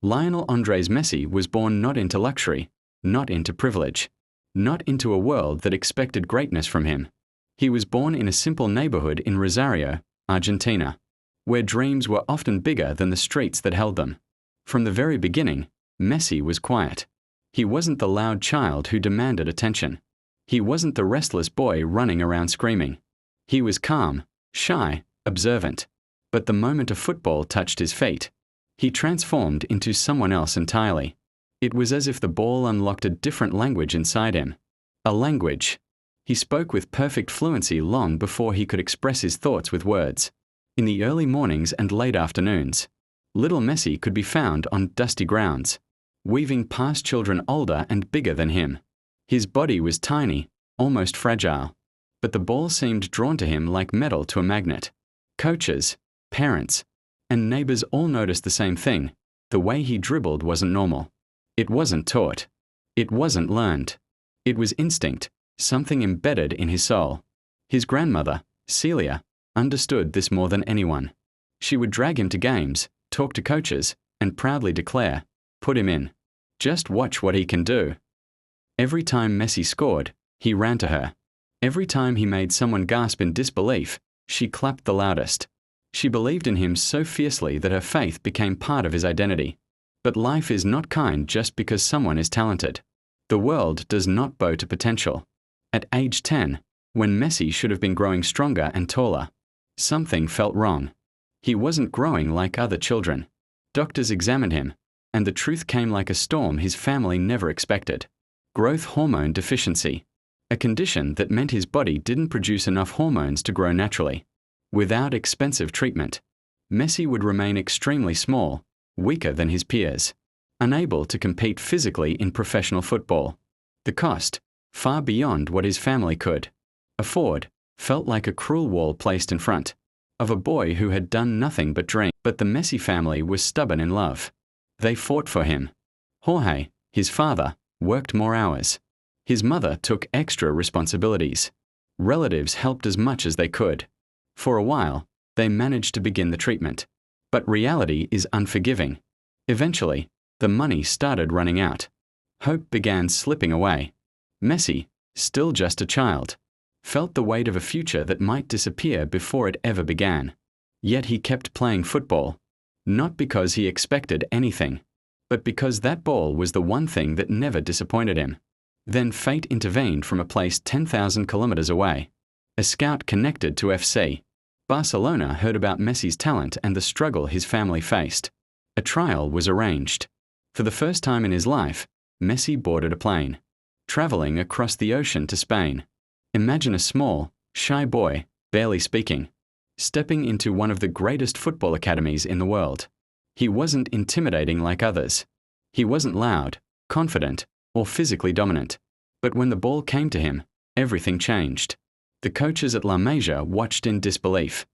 Lionel Andres Messi was born not into luxury, not into privilege, not into a world that expected greatness from him. He was born in a simple neighborhood in Rosario, Argentina, where dreams were often bigger than the streets that held them. From the very beginning, Messi was quiet. He wasn't the loud child who demanded attention. He wasn't the restless boy running around screaming. He was calm, shy, observant. But the moment a football touched his feet, he transformed into someone else entirely. It was as if the ball unlocked a different language inside him. A language. He spoke with perfect fluency long before he could express his thoughts with words. In the early mornings and late afternoons, little Messi could be found on dusty grounds, weaving past children older and bigger than him. His body was tiny, almost fragile, but the ball seemed drawn to him like metal to a magnet. Coaches, parents, and neighbors all noticed the same thing. The way he dribbled wasn't normal. It wasn't taught. It wasn't learned. It was instinct, something embedded in his soul. His grandmother, Celia, understood this more than anyone. She would drag him to games, talk to coaches, and proudly declare, "Put him in. Just watch what he can do." Every time Messi scored, he ran to her. Every time he made someone gasp in disbelief, she clapped the loudest. She believed in him so fiercely that her faith became part of his identity. But life is not kind just because someone is talented. The world does not bow to potential. At age 10, when Messi should have been growing stronger and taller, something felt wrong. He wasn't growing like other children. Doctors examined him, and the truth came like a storm his family never expected. Growth hormone deficiency, a condition that meant his body didn't produce enough hormones to grow naturally. Without expensive treatment, Messi would remain extremely small, weaker than his peers, unable to compete physically in professional football. The cost, far beyond what his family could afford, felt like a cruel wall placed in front of a boy who had done nothing but dream. But the Messi family was stubborn in love. They fought for him. Jorge, his father, worked more hours. His mother took extra responsibilities. Relatives helped as much as they could. For a while, they managed to begin the treatment. But reality is unforgiving. Eventually, the money started running out. Hope began slipping away. Messi, still just a child, felt the weight of a future that might disappear before it ever began. Yet he kept playing football, not because he expected anything, but because that ball was the one thing that never disappointed him. Then fate intervened from a place 10,000 kilometers away. A scout connected to FC Barcelona heard about Messi's talent and the struggle his family faced. A trial was arranged. For the first time in his life, Messi boarded a plane, traveling across the ocean to Spain. Imagine a small, shy boy, barely speaking, stepping into one of the greatest football academies in the world. He wasn't intimidating like others. He wasn't loud, confident, or physically dominant. But when the ball came to him, everything changed. The coaches at La Masia watched in disbelief.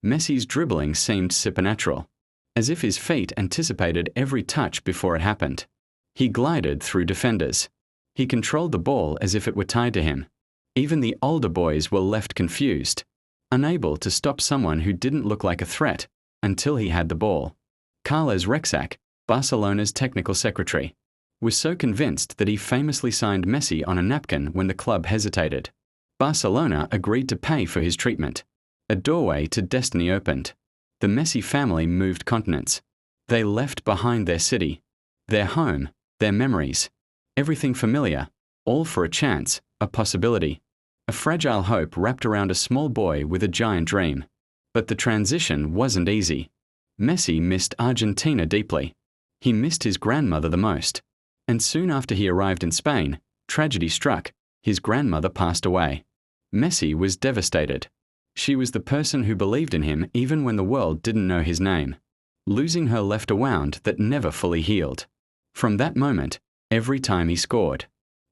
Messi's dribbling seemed supernatural, as if his feet anticipated every touch before it happened. He glided through defenders. He controlled the ball as if it were tied to him. Even the older boys were left confused, unable to stop someone who didn't look like a threat until he had the ball. Carles Rexach, Barcelona's technical secretary, was so convinced that he famously signed Messi on a napkin when the club hesitated. Barcelona agreed to pay for his treatment. A doorway to destiny opened. The Messi family moved continents. They left behind their city, their home, their memories, everything familiar, all for a chance, a possibility, a fragile hope wrapped around a small boy with a giant dream. But the transition wasn't easy. Messi missed Argentina deeply. He missed his grandmother the most. And soon after he arrived in Spain, tragedy struck. His grandmother passed away. Messi was devastated. She was the person who believed in him even when the world didn't know his name. Losing her left a wound that never fully healed. From that moment, every time he scored,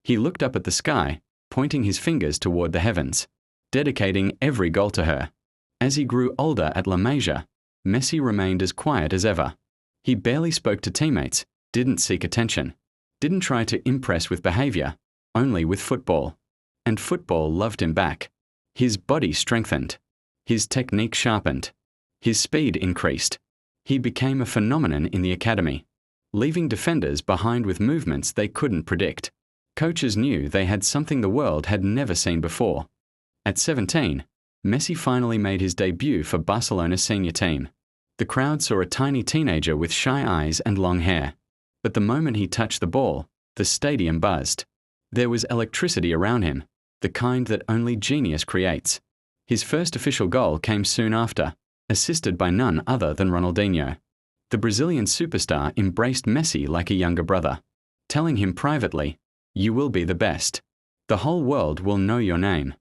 he looked up at the sky, pointing his fingers toward the heavens, dedicating every goal to her. As he grew older at La Masia, Messi remained as quiet as ever. He barely spoke to teammates, didn't seek attention, didn't try to impress with behavior, only with football. And football loved him back. His body strengthened. His technique sharpened. His speed increased. He became a phenomenon in the academy. leaving defenders behind with movements they couldn't predict. Coaches knew they had something the world had never seen before. At 17, Messi finally made his debut for Barcelona's senior team. The crowd saw a tiny teenager with shy eyes and long hair. But the moment he touched the ball, the stadium buzzed. There was electricity around him, the kind that only genius creates. His first official goal came soon after, assisted by none other than Ronaldinho. The Brazilian superstar embraced Messi like a younger brother, telling him privately, "You will be the best. The whole world will know your name."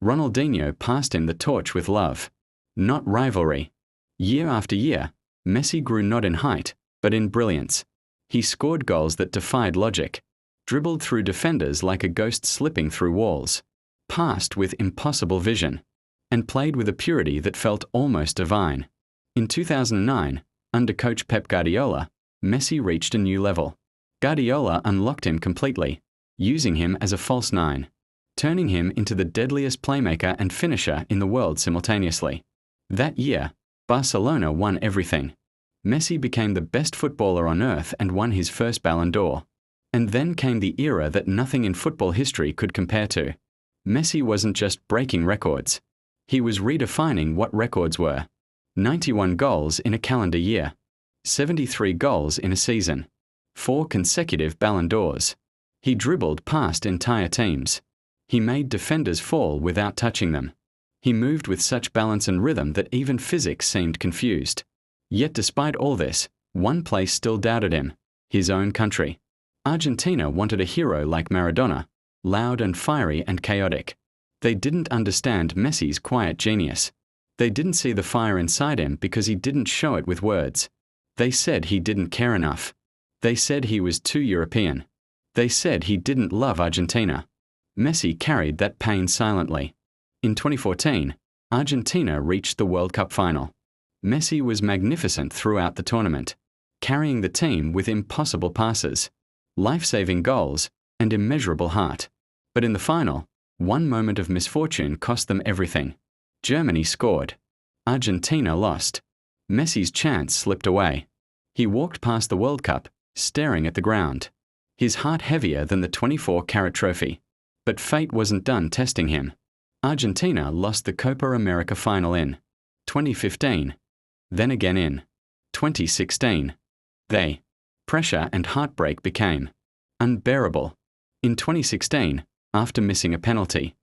Ronaldinho passed him the torch with love, not rivalry. Year after year, Messi grew not in height, but in brilliance. He scored goals that defied logic, dribbled through defenders like a ghost slipping through walls, passed with impossible vision, and played with a purity that felt almost divine. In 2009, under coach Pep Guardiola, Messi reached a new level. Guardiola unlocked him completely, using him as a false nine, turning him into the deadliest playmaker and finisher in the world simultaneously. That year, Barcelona won everything. Messi became the best footballer on earth and won his first Ballon d'Or. And then came the era that nothing in football history could compare to. Messi wasn't just breaking records. He was redefining what records were. 91 goals in a calendar year. 73 goals in a season. 4 consecutive Ballon d'Ors. He dribbled past entire teams. He made defenders fall without touching them. He moved with such balance and rhythm that even physics seemed confused. Yet despite all this, one place still doubted him: his own country. Argentina wanted a hero like Maradona, loud and fiery and chaotic. They didn't understand Messi's quiet genius. They didn't see the fire inside him because he didn't show it with words. They said he didn't care enough. They said he was too European. They said he didn't love Argentina. Messi carried that pain silently. In 2014, Argentina reached the World Cup final. Messi was magnificent throughout the tournament, carrying the team with impossible passes, life-saving goals, and immeasurable heart. But in the final, one moment of misfortune cost them everything. Germany scored. Argentina lost. Messi's chance slipped away. He walked past the World Cup, staring at the ground, his heart heavier than the 24-carat trophy. But fate wasn't done testing him. Argentina lost the Copa América final in 2015, then again in 2016. Pressure and heartbreak became unbearable. In 2016, after missing a penalty,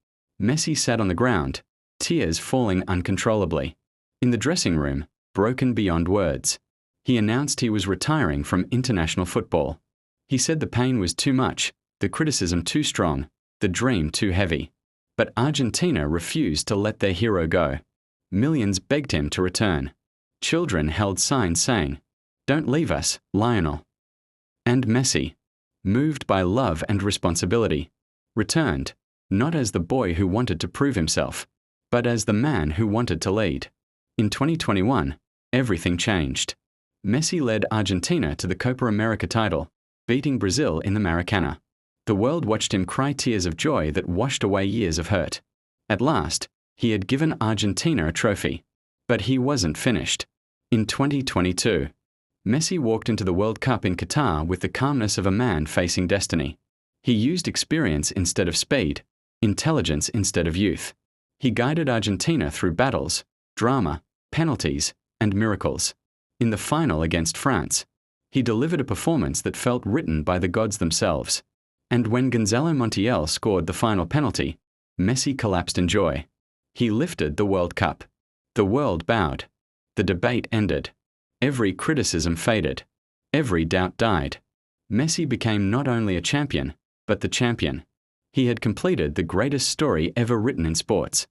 Messi sat on the ground, tears falling uncontrollably. In the dressing room, broken beyond words, he announced he was retiring from international football. He said the pain was too much, the criticism too strong, the dream too heavy. But Argentina refused to let their hero go. Millions begged him to return. Children held signs saying, "Don't leave us, Lionel." And Messi, moved by love and responsibility, returned, not as the boy who wanted to prove himself, but as the man who wanted to lead. In 2021, everything changed. Messi led Argentina to the Copa América title, beating Brazil in the Maracanã. The world watched him cry tears of joy that washed away years of hurt. At last, he had given Argentina a trophy. But he wasn't finished. In 2022, Messi walked into the World Cup in Qatar with the calmness of a man facing destiny. He used experience instead of speed, intelligence instead of youth. He guided Argentina through battles, drama, penalties, and miracles. In the final against France, he delivered a performance that felt written by the gods themselves. And when Gonzalo Montiel scored the final penalty, Messi collapsed in joy. He lifted the World Cup. The world bowed. The debate ended. Every criticism faded. Every doubt died. Messi became not only a champion, but the champion. He had completed the greatest story ever written in sports.